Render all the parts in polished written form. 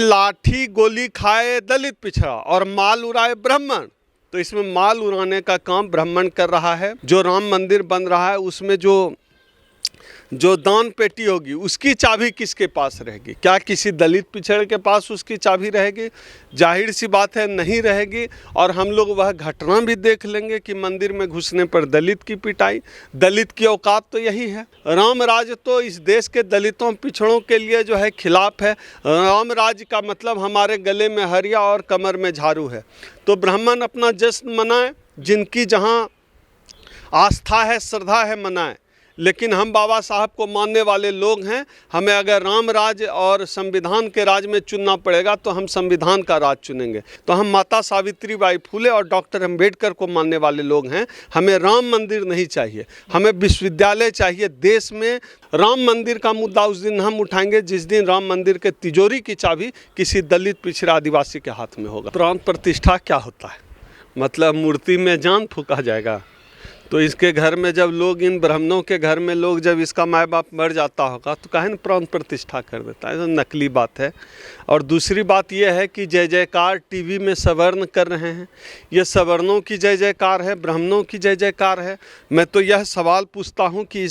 लाठी गोली खाए दलित पिछड़ा और माल उड़ाए ब्राह्मण। तो इसमें माल उड़ाने का काम ब्राह्मण कर रहा है। जो राम मंदिर बन रहा है उसमें जो दान पेटी होगी उसकी चाबी किसके पास रहेगी? क्या किसी दलित पिछड़े के पास उसकी चाबी रहेगी? जाहिर सी बात है नहीं रहेगी। और हम लोग वह घटना भी देख लेंगे कि मंदिर में घुसने पर दलित की पिटाई। दलित की औकात तो यही है। राम राज तो इस देश के दलितों पिछड़ों के लिए जो है खिलाफ है। राम राज का मतलब हमारे गले में हरिया और कमर में झाड़ू है। तो ब्राह्मण अपना जश्न मनाए, जिनकी जहाँ आस्था है श्रद्धा है मनाए, लेकिन हम बाबा साहब को मानने वाले लोग हैं। हमें अगर राम राज और संविधान के राज में चुनना पड़ेगा तो हम संविधान का राज चुनेंगे। तो हम माता सावित्रीबाई फुले और डॉक्टर अम्बेडकर को मानने वाले लोग हैं। हमें राम मंदिर नहीं चाहिए, हमें विश्वविद्यालय चाहिए। देश में राम मंदिर का मुद्दा उस दिन हम उठाएंगे जिस दिन राम मंदिर के तिजोरी की चाबी किसी दलित पिछड़ा आदिवासी के हाथ में होगा। प्राण प्रतिष्ठा क्या होता है? मतलब मूर्ति में जान फूका जाएगा। तो इसके घर में जब लोग, इन ब्राह्मणों के घर में लोग जब इसका माँ बाप मर जाता होगा तो काहे न प्राण प्रतिष्ठा कर देता है? तो नकली बात है। और दूसरी बात यह है कि जय जयकार टीवी में सवर्ण कर रहे हैं। ये सवर्णों की जय जयकार है, ब्राह्मणों की जय जयकार है। मैं तो यह सवाल पूछता हूँ कि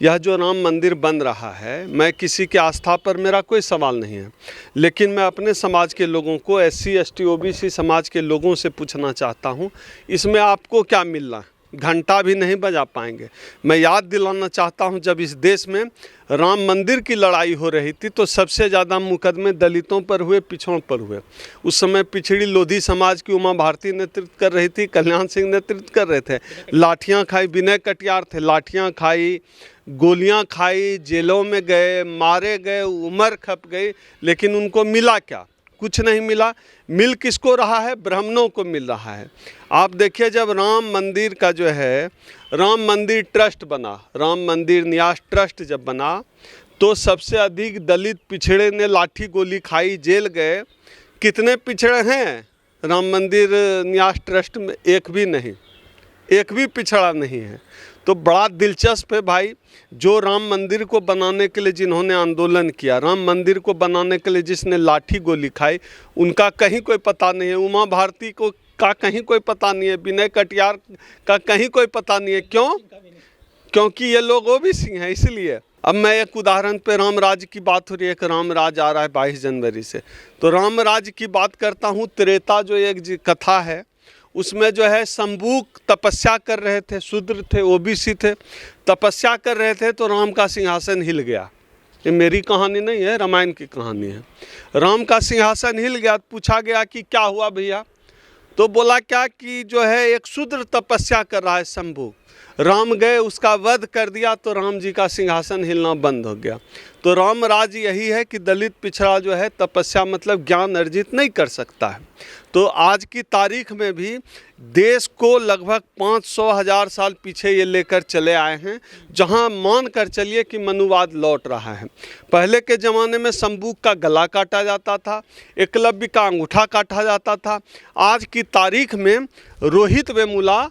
यह जो राम मंदिर बन रहा है, मैं किसी की आस्था पर मेरा कोई सवाल नहीं है, लेकिन मैं अपने समाज के लोगों को, SC ST OBC समाज के लोगों से पूछना चाहता हूँ, इसमें आपको क्या मिल रहा है? घंटा भी नहीं बजा पाएंगे। मैं याद दिलाना चाहता हूं, जब इस देश में राम मंदिर की लड़ाई हो रही थी तो सबसे ज़्यादा मुकदमे दलितों पर हुए, पिछड़ों पर हुए। उस समय पिछड़ी लोधी समाज की उमा भारती नेतृत्व कर रही थी, कल्याण सिंह नेतृत्व कर रहे थे। लाठियां खाई, विनय कटियार थे, लाठियां खाई, गोलियां खाई, जेलों में गए, मारे गए, उम्र खप गई, लेकिन उनको मिला क्या? कुछ नहीं मिला। मिल किसको रहा है? ब्राह्मणों को मिल रहा है। आप देखिए, जब राम मंदिर का जो है राम मंदिर ट्रस्ट बना, राम मंदिर न्यास ट्रस्ट जब बना, तो सबसे अधिक दलित पिछड़े ने लाठी गोली खाई, जेल गए। कितने पिछड़े हैं राम मंदिर न्यास ट्रस्ट में? एक भी नहीं, एक भी पिछड़ा नहीं है। तो बड़ा दिलचस्प है भाई, जो राम मंदिर को बनाने के लिए जिन्होंने आंदोलन किया, राम मंदिर को बनाने के लिए जिसने लाठी गोली खाई, उनका कहीं कोई पता नहीं है। उमा भारती को का कहीं कोई पता नहीं है, विनय कटियार का कहीं कोई पता नहीं है। क्यों? क्योंकि ये लोग OBC हैं, इसलिए। अब मैं एक उदाहरण पे, राम राज की बात हो रही है कि राम राज आ रहा है 22 जनवरी से, तो राम राज की बात करता हूँ। त्रेता जो एक कथा है, उसमें जो है शंभूक तपस्या कर रहे थे, शूद्र थे, OBC थे, तपस्या कर रहे थे, तो राम का सिंहासन हिल गया। ये मेरी कहानी नहीं है, रामायण की कहानी है। राम का सिंहासन हिल गया। पूछा गया कि क्या हुआ भैया? तो बोला क्या कि जो है एक शूद्र तपस्या कर रहा है शंभू। राम गए, उसका वध कर दिया, तो राम जी का सिंहासन हिलना बंद हो गया। तो राम राज यही है कि दलित पिछड़ा जो है तपस्या मतलब ज्ञान अर्जित नहीं कर सकता है। तो आज की तारीख में भी देश को लगभग 500,000 साल पीछे ये लेकर चले आए हैं, जहां मान कर चलिए कि मनुवाद लौट रहा है। पहले के ज़माने में शंभूक का गला काटा जाता था, एकलव्य का अंगूठा काटा जाता था। आज की तारीख में रोहित वेमुला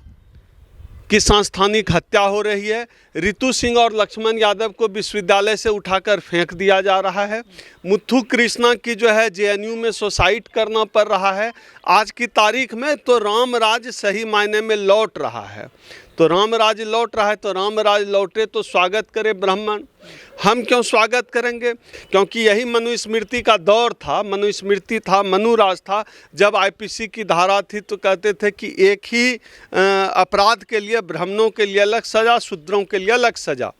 की सांस्थानिक हत्या हो रही है। ऋतु सिंह और लक्ष्मण यादव को विश्वविद्यालय से उठाकर फेंक दिया जा रहा है। मुथु कृष्णा की जो है JNU में सुसाइड करना पड़ रहा है। आज की तारीख में तो राम राज सही मायने में लौट रहा है। तो राम राज लौट रहा है, तो राम राज लौटे तो स्वागत करे ब्राह्मण। हम क्यों स्वागत करेंगे? क्योंकि यही मनुस्मृति का दौर था, मनुस्मृति था, मनुराज था। जब IPC की धारा थी तो कहते थे कि एक ही अपराध के लिए ब्राह्मणों के लिए अलग सज़ा, शूद्रों के लिए अलग सज़ा।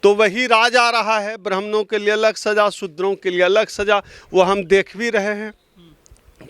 तो वही राज आ रहा है, ब्राह्मणों के लिए अलग सज़ा, शूद्रों के लिए अलग सज़ा। वो हम देख भी रहे हैं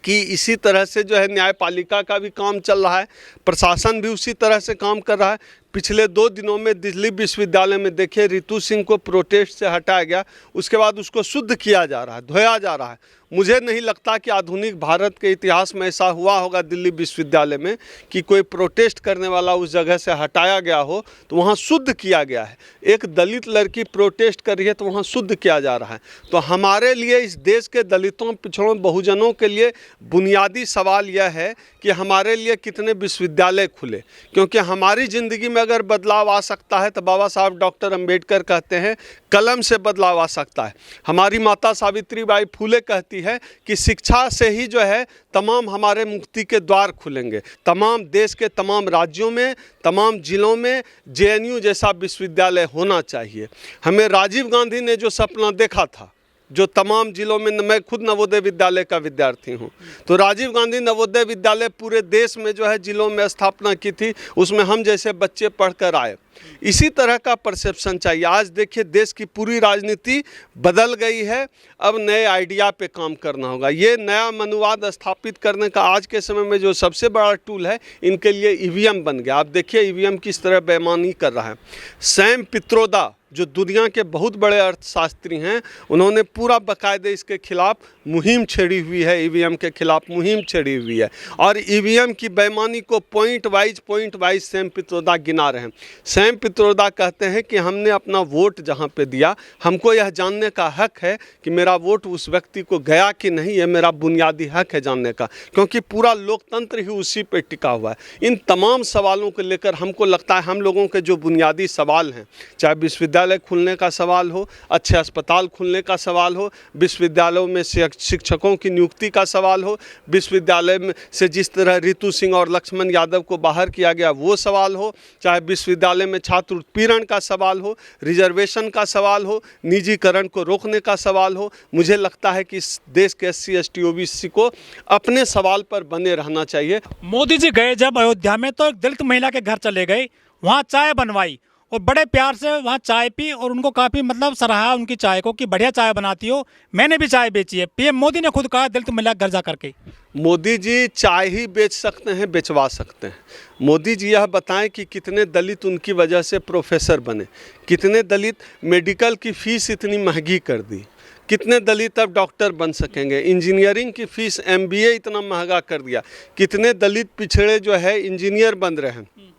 कि इसी तरह से जो है न्यायपालिका का भी काम चल रहा है, प्रशासन भी उसी तरह से काम कर रहा है। पिछले 2 दिनों में दिल्ली विश्वविद्यालय में देखिए, ऋतु सिंह को प्रोटेस्ट से हटाया गया, उसके बाद उसको शुद्ध किया जा रहा है, धोया जा रहा है। मुझे नहीं लगता कि आधुनिक भारत के इतिहास में ऐसा हुआ होगा दिल्ली विश्वविद्यालय में कि कोई प्रोटेस्ट करने वाला उस जगह से हटाया गया हो तो वहाँ शुद्ध किया गया है। एक दलित लड़की प्रोटेस्ट कर रही है तो वहाँ शुद्ध किया जा रहा है। तो हमारे लिए, इस देश के दलितों, पिछड़ों, बहुजनों के लिए बुनियादी सवाल यह है कि हमारे लिए कितने विश्वविद्यालय खुले, क्योंकि हमारी ज़िंदगी में अगर बदलाव आ सकता है तो बाबा साहब डॉक्टर अंबेडकर कहते हैं कलम से बदलाव आ सकता है। हमारी माता सावित्रीबाई फुले कहती है कि शिक्षा से ही जो है तमाम हमारे मुक्ति के द्वार खुलेंगे। तमाम देश के तमाम राज्यों में, तमाम जिलों में JNU जैसा विश्वविद्यालय होना चाहिए। हमें राजीव गांधी ने जो सपना देखा था, जो तमाम जिलों में, मैं खुद नवोदय विद्यालय का विद्यार्थी हूँ, तो राजीव गांधी नवोदय विद्यालय पूरे देश में जो है जिलों में स्थापना की थी, उसमें हम जैसे बच्चे पढ़कर आए। इसी तरह का परसेप्शन चाहिए। आज देखिए देश की पूरी राजनीति बदल गई है, अब नए आइडिया पे काम करना होगा। ये नया मनुवाद स्थापित करने का आज के समय में जो सबसे बड़ा टूल है, इनके लिए EVM बन गया। आप देखिए EVM किस तरह बेईमानी कर रहा है। सैम पित्रोदा जो दुनिया के बहुत बड़े अर्थशास्त्री हैं, उन्होंने पूरा बाकायदे इसके खिलाफ मुहिम छेड़ी हुई है, EVM के खिलाफ मुहिम छेड़ी हुई है। और EVM की बेईमानी को पॉइंट वाइज सैम पित्रोदा गिना रहे हैं। सैम पित्रोदा कहते हैं कि हमने अपना वोट जहां पे दिया, हमको यह जानने का हक है कि मेरा वोट उस व्यक्ति को गया कि नहीं, ये मेरा बुनियादी हक है जानने का, क्योंकि पूरा लोकतंत्र ही उसी पे टिका हुआ है। इन तमाम सवालों को लेकर हमको लगता है हम लोगों के जो बुनियादी सवाल हैं, चाहे विश्वविद्यालय खुलने का सवाल हो, अच्छे अस्पताल खुलने का सवाल हो, विश्वविद्यालयों में शिक्षकों की नियुक्ति का सवाल हो, विश्वविद्यालय में से जिस तरह रितु सिंह और लक्ष्मण यादव को बाहर किया गया वो सवाल हो, चाहे विश्वविद्यालय में छात्र उत्पीड़न का सवाल हो, रिजर्वेशन का सवाल हो, निजीकरण को रोकने का सवाल हो, मुझे लगता है कि इस देश के SC ST OBC को अपने सवाल पर बने रहना चाहिए। मोदी जी गए जब अयोध्या में तो एक दलित महिला के घर चले गए, वहाँ चाय बनवाई और बड़े प्यार से वहाँ चाय पी और उनको काफ़ी मतलब सराहा उनकी चाय को कि बढ़िया चाय बनाती हो, मैंने भी चाय बेची है। PM मोदी ने खुद कहा दलित महिला घर जा करके। मोदी जी चाय ही बेच सकते हैं, बेचवा सकते हैं। मोदी जी यह बताएं कि कितने दलित उनकी वजह से प्रोफेसर बने, कितने दलित मेडिकल की फ़ीस इतनी महंगी कर दी, कितने दलित अब डॉक्टर बन सकेंगे, इंजीनियरिंग की फ़ीस MBA इतना महंगा कर दिया, कितने दलित पिछड़े जो है इंजीनियर बन रहे हैं।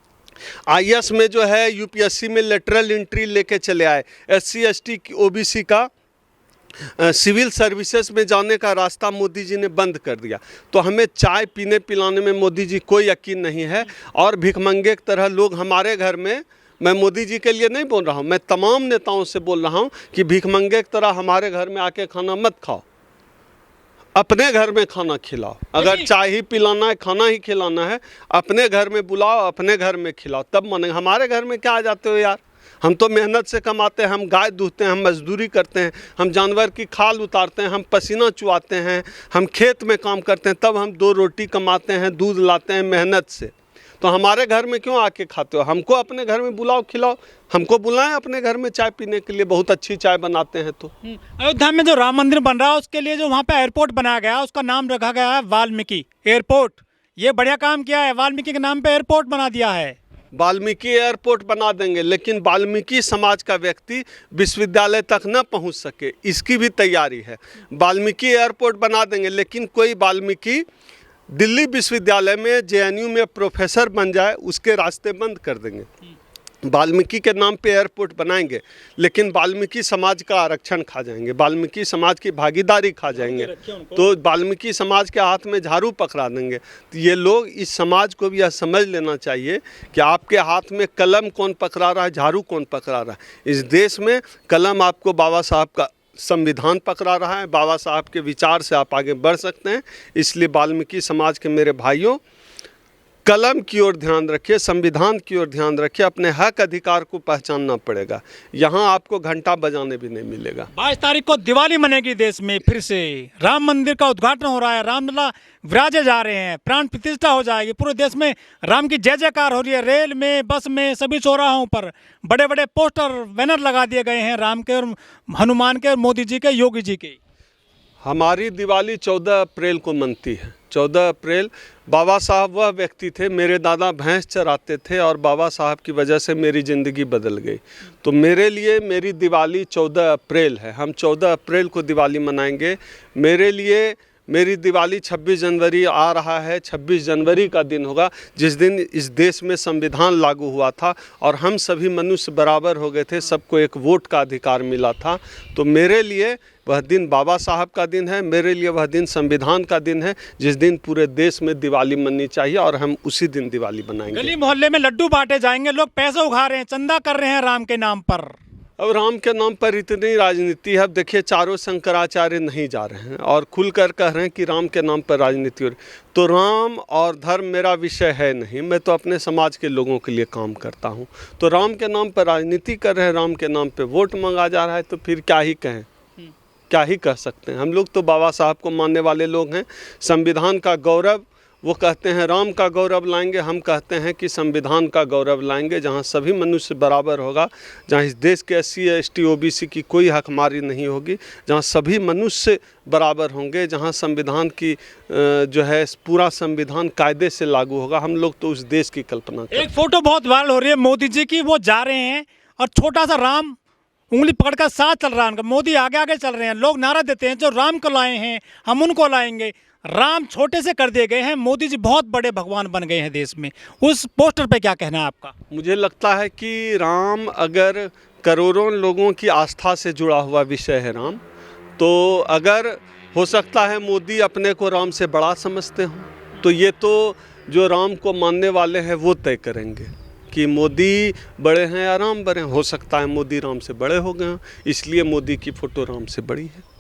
IAS में जो है UPSC में लेटरल एंट्री लेके चले आए। SC ST OBC का सिविल सर्विसेज में जाने का रास्ता मोदी जी ने बंद कर दिया। तो हमें चाय पीने पिलाने में मोदी जी कोई यकीन नहीं है। और भिखमंगे की तरह लोग हमारे घर में, मैं मोदी जी के लिए नहीं बोल रहा हूँ, मैं तमाम नेताओं से बोल रहा हूँ कि भिखमंगे की तरह हमारे घर में आके खाना मत खाओ, अपने घर में खाना खिलाओ। अगर चाय ही पिलाना है, खाना ही खिलाना है, अपने घर में बुलाओ, अपने घर में खिलाओ, तब माने। हमारे घर में क्या आ जाते हो यार, हम तो मेहनत से कमाते हैं, हम गाय दूधते हैं, हम मजदूरी करते हैं, हम जानवर की खाल उतारते हैं, हम पसीना चुआते हैं, हम खेत में काम करते हैं, तब हम 2 रोटी कमाते हैं, दूध लाते हैं मेहनत से। तो हमारे घर में क्यों आके खाते हो? हमको अपने घर में बुलाओ, खिलाओ, हमको बुलाएं अपने घर में चाय पीने के लिए, बहुत अच्छी चाय बनाते हैं। तो अयोध्या में जो राम मंदिर बन रहा है उसके लिए जो वहाँ पे एयरपोर्ट बनाया गया है, उसका नाम रखा गया है वाल्मीकि एयरपोर्ट। ये बढ़िया काम किया है, वाल्मीकि के नाम पे एयरपोर्ट बना दिया है। वाल्मीकि एयरपोर्ट बना देंगे, लेकिन वाल्मीकि समाज का व्यक्ति विश्वविद्यालय तक न पहुंच सके, इसकी भी तैयारी है। वाल्मीकि एयरपोर्ट बना देंगे, लेकिन कोई वाल्मीकि दिल्ली विश्वविद्यालय में JNU में प्रोफेसर बन जाए, उसके रास्ते बंद कर देंगे। वाल्मीकि के नाम पे एयरपोर्ट बनाएंगे, लेकिन वाल्मीकि समाज का आरक्षण खा जाएंगे, वाल्मीकि समाज की भागीदारी खा जाएंगे, तो वाल्मीकि समाज के हाथ में झाड़ू पकड़ा देंगे। तो ये लोग, इस समाज को भी यह समझ लेना चाहिए कि आपके हाथ में कलम कौन पकड़ा रहा है, झाड़ू कौन पकड़ा रहा है। इस देश में कलम आपको बाबा साहब का संविधान पकड़ा रहा है, बाबा साहब के विचार से आप आगे बढ़ सकते हैं। इसलिए वाल्मीकि समाज के मेरे भाइयों, कलम की ओर ध्यान रखिए, संविधान की ओर ध्यान रखिए, अपने हक अधिकार को पहचानना पड़ेगा। यहाँ आपको घंटा बजाने भी नहीं मिलेगा। 22 तारीख को दिवाली मनेगी देश में, फिर से राम मंदिर का उद्घाटन हो रहा है, रामलला विराजे जा रहे हैं, प्राण प्रतिष्ठा हो जाएगी, पूरे देश में राम की जय जयकार हो रही है। रेल में, बस में, सभी चौराहों पर बड़े बड़े पोस्टर, बैनर लगा दिए गए हैं राम के और हनुमान के और मोदी जी के, योगी जी के। हमारी दिवाली 14 अप्रैल को मनती है। 14 अप्रैल, बाबा साहब वह व्यक्ति थे, मेरे दादा भैंस चराते थे और बाबा साहब की वजह से मेरी ज़िंदगी बदल गई। तो मेरे लिए मेरी दिवाली 14 अप्रैल है। हम 14 अप्रैल को दिवाली मनाएंगे। मेरे लिए मेरी दिवाली 26 जनवरी आ रहा है। 26 जनवरी का दिन होगा जिस दिन इस देश में संविधान लागू हुआ था और हम सभी मनुष्य बराबर हो गए थे, सबको एक वोट का अधिकार मिला था। तो मेरे लिए वह दिन बाबा साहब का दिन है, मेरे लिए वह दिन संविधान का दिन है, जिस दिन पूरे देश में दिवाली मननी चाहिए और हम उसी दिन दिवाली बनाएंगे। गली मोहल्ले में लड्डू बांटे जाएंगे, लोग पैसे उठा रहे हैं, चंदा कर रहे हैं राम के नाम पर। अब राम के नाम पर इतनी राजनीति है। अब देखिए, चारों शंकराचार्य नहीं जा रहे हैं और खुलकर कह रहे हैं कि राम के नाम पर राजनीति हो रही। तो राम और धर्म मेरा विषय है नहीं, मैं तो अपने समाज के लोगों के लिए काम करता हूं। तो राम के नाम पर राजनीति कर रहे हैं, राम के नाम पर वोट मांगा जा रहा है, तो फिर क्या ही कहें, क्या ही कह सकते हैं। हम लोग तो बाबा साहब को मानने वाले लोग हैं। संविधान का गौरव, वो कहते हैं राम का गौरव लाएंगे, हम कहते हैं कि संविधान का गौरव लाएंगे, जहां सभी मनुष्य बराबर होगा, जहां इस देश के SC ST OBC की कोई हकमारी नहीं होगी, जहां सभी मनुष्य बराबर होंगे, जहां संविधान की जो है पूरा संविधान कायदे से लागू होगा। हम लोग तो उस देश की कल्पना करते हैं। एक फोटो बहुत वायरल हो रही है मोदी जी की, वो जा रहे हैं और छोटा सा राम उंगली पकड़कर साथ चल रहा है उनका, मोदी आगे आगे चल रहे हैं। लोग नारा देते हैं जो राम को लाए हैं हम उनको लाएंगे। राम छोटे से कर दिए गए हैं, मोदी जी बहुत बड़े भगवान बन गए हैं देश में। उस पोस्टर पे क्या कहना है आपका? मुझे लगता है कि राम अगर करोड़ों लोगों की आस्था से जुड़ा हुआ विषय है राम, तो अगर हो सकता है मोदी अपने को राम से बड़ा समझते हों, तो ये तो जो राम को मानने वाले हैं वो तय करेंगे कि मोदी बड़े हैं या राम बड़े हैं। हो सकता है मोदी राम से बड़े हो गए हों, इसलिए मोदी की फ़ोटो राम से बड़ी है।